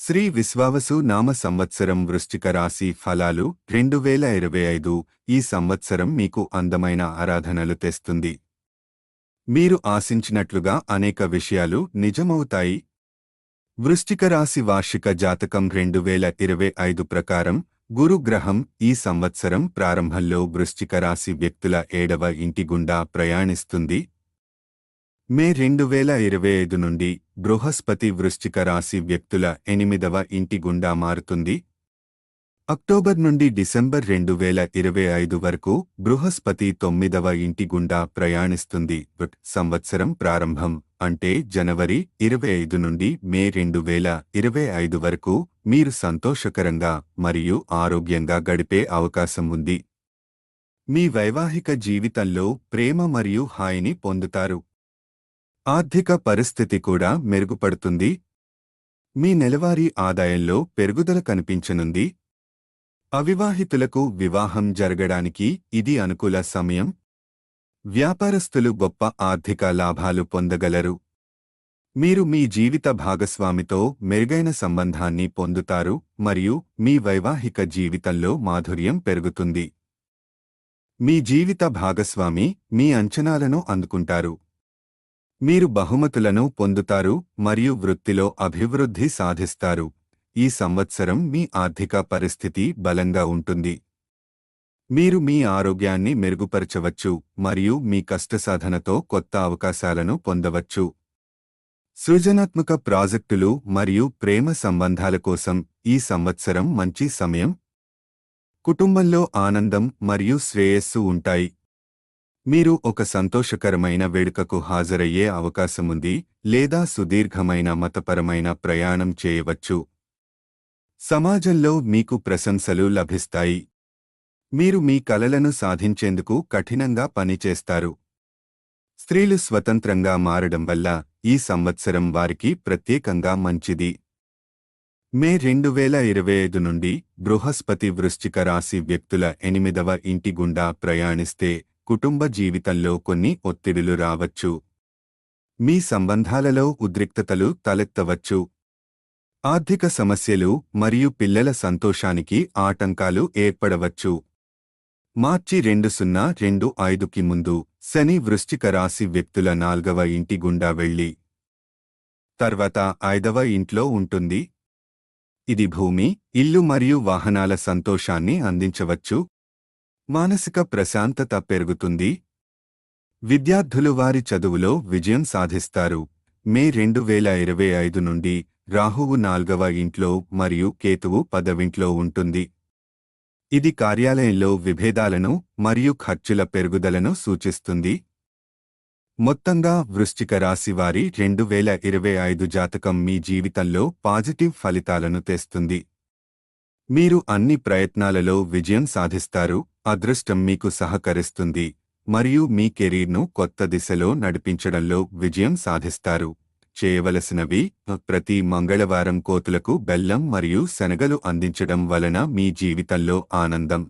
శ్రీ విశ్వావసు నామ సంవత్సరం వృశ్చిక రాశి ఫలాలు 2025 ఈ సంవత్సరం మీకు అందమైన ఆరాధనలు తెస్తుంది. మీరు ఆశించినట్లుగా అనేక విషయాలు నిజమవుతాయి. వృశ్చిక రాశి వార్షిక జాతకం 2025 ప్రకారం గురుగ్రహం ఈ సంవత్సరం ప్రారంభంలో వృశ్చిక రాశి వ్యక్తుల 7వ ఇంటి గుండా ప్రయాణిస్తుంది. మే 2025 నుండి బృహస్పతి వృశ్చిక రాశి వ్యక్తుల 8వ ఇంటి గుండా మారుతుంది. అక్టోబర్ నుండి డిసెంబర్ 2025 వరకు బృహస్పతి 9వ ఇంటి గుండా ప్రయాణిస్తుంది. సంవత్సరం ప్రారంభం అంటే జనవరి 25 నుండి మే 2025 వరకు మీరు సంతోషకరంగా మరియు ఆరోగ్యంగా గడిపే అవకాశం ఉంది. మీ వైవాహిక జీవితంలో ప్రేమ మరియు హాయిని పొందుతారు. ఆర్థిక పరిస్థితి కూడా మెరుగుపడుతుంది. మీ నెలవారీ ఆదాయంలో పెరుగుదల కనిపించనుంది. అవివాహితులకు వివాహం జరగడానికి ఇది అనుకూల సమయం. వ్యాపారస్తులు గొప్ప ఆర్థిక లాభాలు పొందగలరు. మీరు మీ జీవిత భాగస్వామితో మెరుగైన సంబంధాన్ని పొందుతారు మరియు మీ వైవాహిక జీవితంలో మాధుర్యం పెరుగుతుంది. మీ జీవిత భాగస్వామి మీ అంచనాలను అందుకుంటారు. మీరు బహుమతులను పొందుతారు మరియు వృత్తిలో అభివృద్ధి సాధిస్తారు. ఈ సంవత్సరం మీ ఆర్థిక పరిస్థితి బలంగా ఉంటుంది. మీరు మీ ఆరోగ్యాన్ని మెరుగుపరచవచ్చు మరియు మీ కష్టసాధనతో కొత్త అవకాశాలను పొందవచ్చు. సృజనాత్మక ప్రాజెక్టులు మరియు ప్రేమ సంబంధాల కోసం ఈ సంవత్సరం మంచి సమయం. కుటుంబంలో ఆనందం మరియు శ్రేయస్సు ఉంటాయి. మీరు ఒక సంతోషకరమైన వేడుకకు హాజరయ్యే అవకాశముంది లేదా సుదీర్ఘమైన మతపరమైన ప్రయాణం చేయవచ్చు. సమాజంలో మీకు ప్రశంసలు లభిస్తాయి. మీరు మీ కలలను సాధించేందుకు కఠినంగా పనిచేస్తారు. స్త్రీలు స్వతంత్రంగా మారడం వల్ల ఈ సంవత్సరం వారికి ప్రత్యేకంగా మంచిది. మే 2025 నుండి బృహస్పతి వృశ్చిక రాశి వ్యక్తుల 8వ ఇంటి గుండా ప్రయాణిస్తే కుటుంబ జీవితంలో కొన్ని ఒత్తిడులు రావచ్చు. మీ సంబంధాలలో ఉద్రిక్తతలు తలెత్తవచ్చు. ఆర్థిక సమస్యలు మరియు పిల్లల సంతోషానికి ఆటంకాలు ఏర్పడవచ్చు. మార్చి 2025కి ముందు శని వృశ్చిక రాశి వ్యక్తుల 4వ ఇంటి గుండా వెళ్లి తర్వాత 5వ ఇంట్లో ఉంటుంది. ఇది భూమి, ఇల్లు మరియు వాహనాల సంతోషాన్ని అందించవచ్చు. మానసిక ప్రశాంతత పెరుగుతుంది. విద్యార్థులు వారి చదువులో విజయం సాధిస్తారు. మే 2025 నుండి రాహువు 4వ ఇంట్లో మరియు కేతువు 10వ ఉంటుంది. ఇది కార్యాలయంలో విభేదాలను మరియు ఖర్చుల పెరుగుదలను సూచిస్తుంది. మొత్తంగా వృశ్చిక రాశి వారి 2025 జాతకం మీ జీవితంలో పాజిటివ్ ఫలితాలను తెస్తుంది. మీరు అన్ని ప్రయత్నాలలో విజయం సాధిస్తారు. అదృష్టం మీకు సహకరిస్తుంది మరియు మీ కెరీర్ను కొత్త దిశలో నడిపించడంలో విజయం సాధిస్తారు. చేయవలసినవి: ప్రతి మంగళవారం కోతులకు బెల్లం మరియు శనగలు అందించడం వలన మీ జీవితంలో ఆనందం,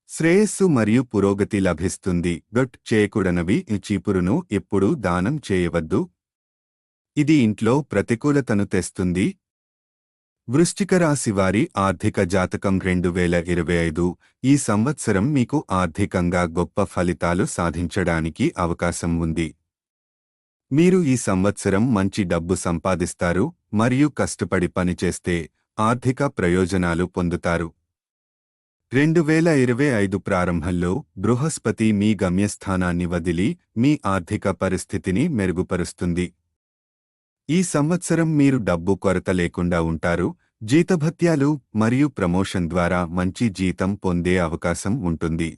శ్రేయస్సు మరియు పురోగతి లభిస్తుంది. చేయకూడనివి: చీపురును ఎప్పుడూ దానం చేయవద్దు. ఇది ఇంట్లో ప్రతికూలతను తెస్తుంది. వృశ్చిక రాశి వారి ఆర్థిక జాతకం 2025 ఈ సంవత్సరం మీకు ఆర్థికంగా గొప్ప ఫలితాలు సాధించడానికి అవకాశం ఉంది. మీరు ఈ సంవత్సరం మంచి డబ్బు సంపాదిస్తారు మరియు కష్టపడి పనిచేస్తే ఆర్థిక ప్రయోజనాలు పొందుతారు. 2025 ప్రారంభంలో బృహస్పతి మీ గమ్యస్థానాన్ని వదిలి మీ ఆర్థిక పరిస్థితిని మెరుగుపరుస్తుంది. ఈ సంవత్సరం మీరు డబ్బు కొరత లేకుండా ఉంటారు. జీతభత్యాలు మరియు ప్రమోషన్ ద్వారా మంచి జీతం పొందే అవకాశం ఉంటుంది.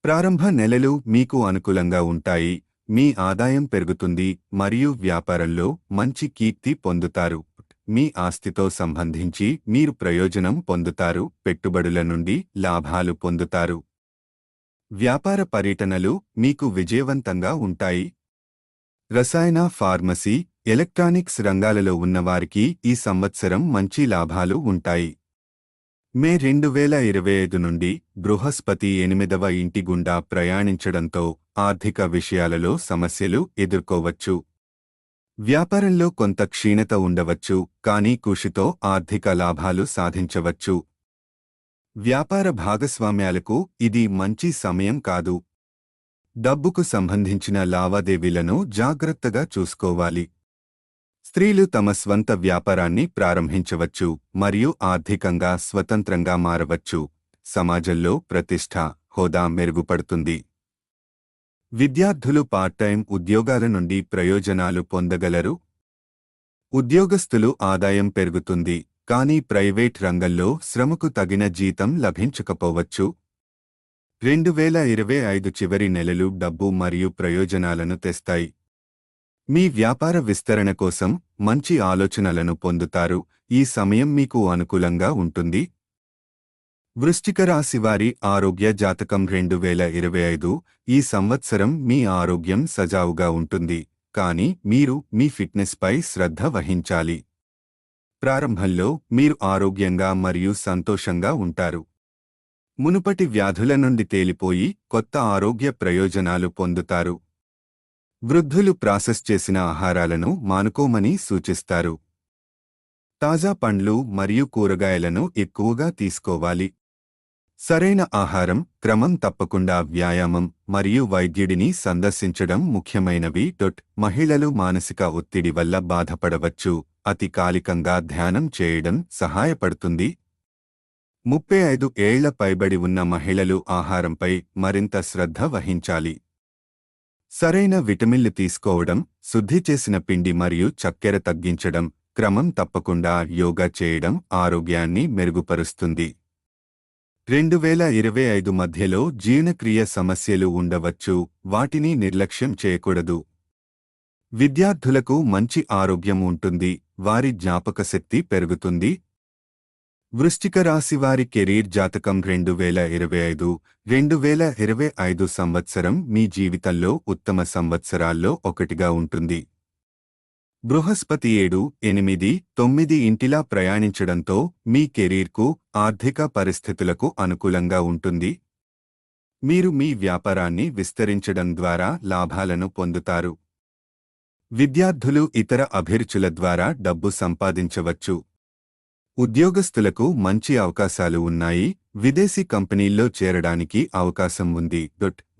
ప్రారంభ నెలలు మీకు అనుకూలంగా ఉంటాయి. మీ ఆదాయం పెరుగుతుంది మరియు వ్యాపారంలో మంచి కీర్తి పొందుతారు. మీ ఆస్తితో సంబంధించి మీరు ప్రయోజనం పొందుతారు. పెట్టుబడుల నుండి లాభాలు పొందుతారు. వ్యాపార పర్యటనలు మీకు విజయవంతంగా ఉంటాయి. రసాయన, ఫార్మసీ, ఎలక్ట్రానిక్స్ రంగాలలో ఉన్నవారికి ఈ సంవత్సరం మంచి లాభాలు ఉంటాయి. మే 2025 నుండి బృహస్పతి 8వ ఇంటి గుండా ప్రయాణించడంతో ఆర్థిక విషయాలలో సమస్యలు ఎదుర్కోవచ్చు. వ్యాపారంలో కొంత క్షీణత ఉండవచ్చు, కానీ కృషితో ఆర్థిక లాభాలు సాధించవచ్చు. వ్యాపార భాగస్వామ్యాలకు ఇది మంచి సమయం కాదు. డబ్బుకు సంబంధించిన లావాదేవీలను జాగ్రత్తగా చూసుకోవాలి. స్త్రీలు తమ స్వంత వ్యాపారాన్ని ప్రారంభించవచ్చు మరియు ఆర్థికంగా స్వతంత్రంగా మారవచ్చు. సమాజంలో ప్రతిష్ఠ, హోదా మెరుగుపడుతుంది. విద్యార్థులు పార్ట్ టైం ఉద్యోగాల నుండి ప్రయోజనాలు పొందగలరు. ఉద్యోగస్తులు ఆదాయం పెరుగుతుంది, కానీ ప్రైవేట్ రంగంలో శ్రమకు తగిన జీతం లభించకపోవచ్చు. 2025 చివరి నెలలు డబ్బు మరియు ప్రయోజనాలను తెస్తాయి. మీ వ్యాపార విస్తరణ కోసం మంచి ఆలోచనలను పొందుతారు. ఈ సమయం మీకు అనుకూలంగా ఉంటుంది. వృశ్చిక రాశి వారి ఆరోగ్య జాతకం 2025. ఈ సంవత్సరం మీ ఆరోగ్యం సజావుగా ఉంటుంది, కానీ మీరు మీ ఫిట్నెస్పై శ్రద్ధ వహించాలి. ప్రారంభంలో మీరు ఆరోగ్యంగా మరియు సంతోషంగా ఉంటారు. మునుపటి వ్యాధుల నుండి తేలిపోయి కొత్త ఆరోగ్య ప్రయోజనాలు పొందుతారు. వృద్ధులు ప్రాసెస్ చేసిన ఆహారాలను మానుకోమని సూచిస్తారు. తాజా పండ్లు మరియు కూరగాయలను ఎక్కువగా తీసుకోవాలి. సరైన ఆహారం, క్రమం తప్పకుండా వ్యాయామం మరియు వైద్యుడిని సందర్శించడం ముఖ్యమైనవి. మహిళలు మానసిక ఒత్తిడి వల్ల బాధపడవచ్చు. అతి కాలికంగా ధ్యానం చేయడం సహాయపడుతుంది. 35 ఏళ్ల పైబడి ఉన్న మహిళలు ఆహారంపై మరింత శ్రద్ధ వహించాలి. సరైన విటమిన్లు తీసుకోవడం, శుద్ధి చేసిన పిండి మరియు చక్కెర తగ్గించడం, క్రమం తప్పకుండా యోగా చేయడం ఆరోగ్యాన్ని మెరుగుపరుస్తుంది. 2025 మధ్యలో జీర్ణక్రియ సమస్యలు ఉండవచ్చు, వాటిని నిర్లక్ష్యం చేయకూడదు. విద్యార్థులకు మంచి ఆరోగ్యం ఉంటుంది, వారి జ్ఞాపకశక్తి పెరుగుతుంది. వృశ్చిక రాశి వారి కెరీర్ జాతకం 2025 సంవత్సరం మీ జీవితంలో ఉత్తమ సంవత్సరాల్లో ఒకటిగా ఉంటుంది. బృహస్పతి 7, 8, 9 ఇంటిలా ప్రయాణించడంతో మీ కెరీర్కు, ఆర్థిక పరిస్థితులకు అనుకూలంగా ఉంటుంది. మీరు మీ వ్యాపారాన్ని విస్తరించడం ద్వారా లాభాలను పొందుతారు. విద్యార్థులు ఇతర అభిరుచుల ద్వారా డబ్బు సంపాదించవచ్చు. ఉద్యోగస్తులకు మంచి అవకాశాలు ఉన్నాయి. విదేశీ కంపెనీల్లో చేరడానికి అవకాశం ఉంది.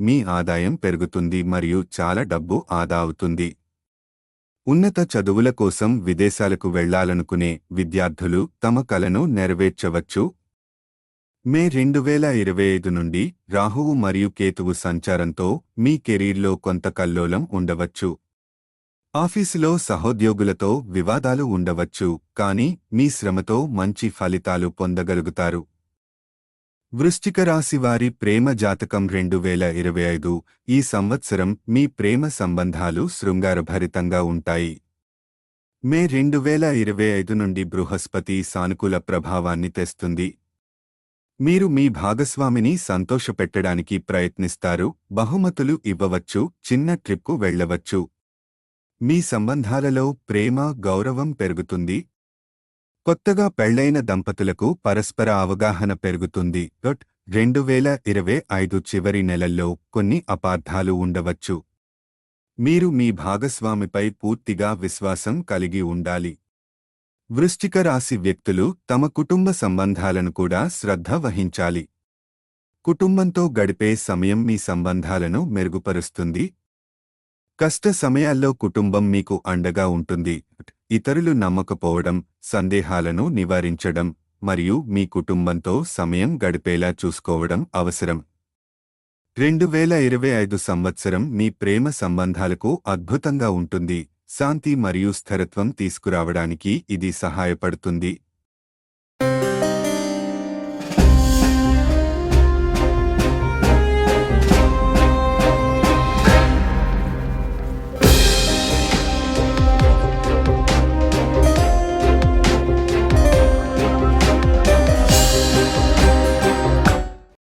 మీ ఆదాయం పెరుగుతుంది మరియు చాలా డబ్బు ఆదా అవుతుంది. ఉన్నత చదువుల కోసం విదేశాలకు వెళ్లాలనుకునే విద్యార్థులు తమ కలను నెరవేర్చవచ్చు. మే 2025 నుండి రాహువు మరియు కేతువు సంచారంతో మీ కెరీర్లో కొంత కల్లోలం ఉండవచ్చు. ఆఫీసులో సహోద్యోగులతో వివాదాలు ఉండవచ్చు, కానీ మీ శ్రమతో మంచి ఫలితాలు పొందగలుగుతారు. వృశ్చిక రాశి వారి ప్రేమ జాతకం 2025. ఈ సంవత్సరం మీ ప్రేమ సంబంధాలు శృంగారభరితంగా ఉంటాయి. మే 2025 నుండి బృహస్పతి సానుకూల ప్రభావాన్ని తెస్తుంది. మీరు మీ భాగస్వామిని సంతోషపెట్టడానికి ప్రయత్నిస్తారు, బహుమతులు ఇవ్వవచ్చు, చిన్న ట్రిప్కు వెళ్లవచ్చు. మీ సంబంధాలలో ప్రేమ, గౌరవం పెరుగుతుంది. కొత్తగా పెళ్లైన దంపతులకు పరస్పర అవగాహన పెరుగుతుంది. 2025 చివరి నెలల్లో కొన్ని అపార్థాలు ఉండవచ్చు. మీరు మీ భాగస్వామిపై పూర్తిగా విశ్వాసం కలిగి ఉండాలి. వృశ్చిక రాశి వ్యక్తులు తమ కుటుంబ సంబంధాలను కూడా శ్రద్ధ వహించాలి. కుటుంబంతో గడిపే సమయం మీ సంబంధాలను మెరుగుపరుస్తుంది. కష్ట సమయాల్లో కుటుంబం మీకు అండగా ఉంటుంది. ఇతరులు నమ్మకపోవడం, సందేహాలను నివారించడం మరియు మీ కుటుంబంతో సమయం గడిపేలా చూసుకోవడం అవసరం. 2025 సంవత్సరం మీ ప్రేమ సంబంధాలకు అద్భుతంగా ఉంటుంది. శాంతి మరియు స్థిరత్వం తీసుకురావడానికి ఇది సహాయపడుతుంది.